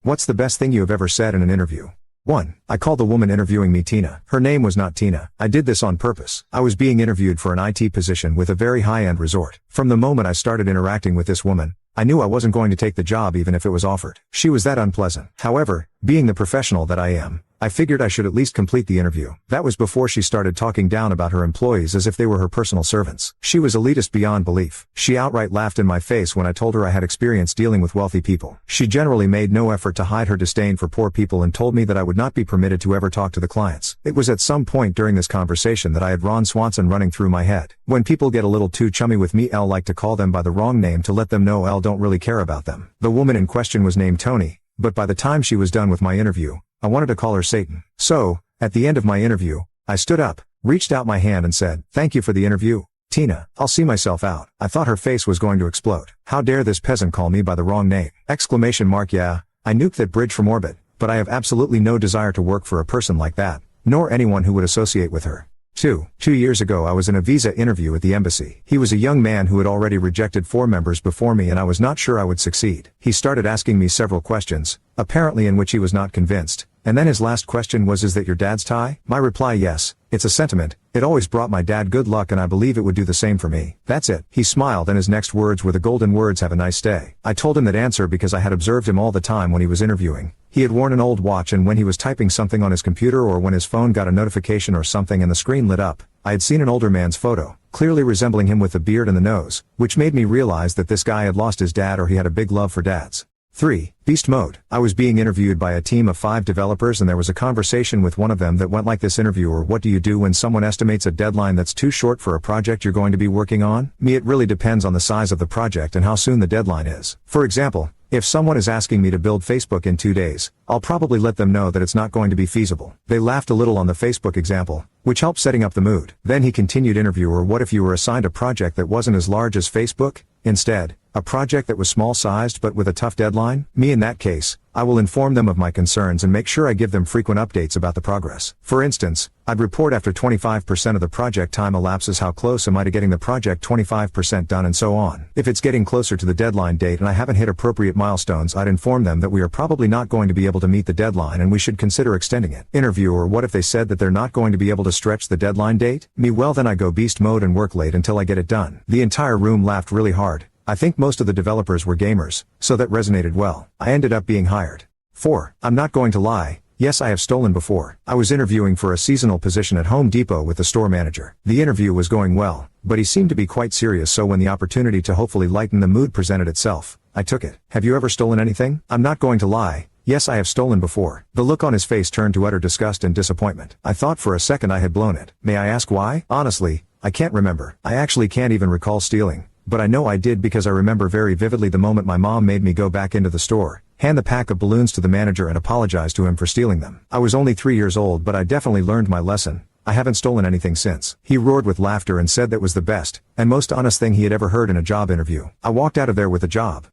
What's the best thing you have ever said in an interview? 1. I called the woman interviewing me Tina. Her name was not Tina. I did this on purpose. I was being interviewed for an IT position with a very high-end resort. From the moment I started interacting with this woman, I knew I wasn't going to take the job even if it was offered. She was that unpleasant. However, being the professional that I am, I figured I should at least complete the interview. That was before she started talking down about her employees as if they were her personal servants. She was elitist beyond belief. She outright laughed in my face when I told her I had experience dealing with wealthy people. She generally made no effort to hide her disdain for poor people and told me that I would not be permitted to ever talk to the clients. It was at some point during this conversation that I had Ron Swanson running through my head. When people get a little too chummy with me, I'll like to call them by the wrong name to let them know I don't really care about them. The woman in question was named Tony, but by the time she was done with my interview, I wanted to call her Satan. So, at the end of my interview, I stood up, reached out my hand and said, "Thank you for the interview, Tina. I'll see myself out." I thought her face was going to explode. How dare this peasant call me by the wrong name? Yeah, I nuked that bridge from orbit, but I have absolutely no desire to work for a person like that, nor anyone who would associate with her. 2 years ago I was in a visa interview at the embassy. He was a young man who had already rejected 4 members before me and I was not sure I would succeed. He started asking me several questions, apparently in which he was not convinced, and then his last question was, "Is that your dad's tie?" My reply, "Yes, it's a sentiment. It always brought my dad good luck and I believe it would do the same for me. That's it." He smiled and his next words were the golden words, "Have a nice day." I told him that answer because I had observed him all the time when he was interviewing. He had worn an old watch and when he was typing something on his computer or when his phone got a notification or something and the screen lit up, I had seen an older man's photo, clearly resembling him with the beard and the nose, which made me realize that this guy had lost his dad or he had a big love for dads. 3. Beast mode. I was being interviewed by a team of 5 developers and there was a conversation with one of them that went like this: "Interviewer, what do you do when someone estimates a deadline that's too short for a project you're going to be working on?" Me, it really depends on the size of the project and how soon the deadline is. For example, if someone is asking me to build Facebook in 2 days, I'll probably let them know that it's not going to be feasible. They laughed a little on the Facebook example, which helped setting up the mood. Then he continued, "Interviewer, what if you were assigned a project that wasn't as large as Facebook? Instead, a project that was small-sized but with a tough deadline?" Me, in that case, I will inform them of my concerns and make sure I give them frequent updates about the progress. For instance, I'd report after 25% of the project time elapses how close am I to getting the project 25% done and so on. If it's getting closer to the deadline date and I haven't hit appropriate milestones, I'd inform them that we are probably not going to be able to meet the deadline and we should consider extending it. Interviewer, what if they said that they're not going to be able to stretch the deadline date? Me, well then I go beast mode and work late until I get it done. The entire room laughed really hard. I think most of the developers were gamers, so that resonated well. I ended up being hired. 4. I'm not going to lie. Yes, I have stolen before. I was interviewing for a seasonal position at Home Depot with the store manager. The interview was going well, but he seemed to be quite serious, so when the opportunity to hopefully lighten the mood presented itself, I took it. "Have you ever stolen anything?" I'm not going to lie. Yes, I have stolen before. The look on his face turned to utter disgust and disappointment. I thought for a second I had blown it. May I ask why? Honestly, I can't remember. I actually can't even recall stealing. But I know I did because I remember very vividly the moment my mom made me go back into the store, hand the pack of balloons to the manager and apologize to him for stealing them. I was only 3 years old, but I definitely learned my lesson. I haven't stolen anything since. He roared with laughter and said that was the best and most honest thing he had ever heard in a job interview. I walked out of there with a job.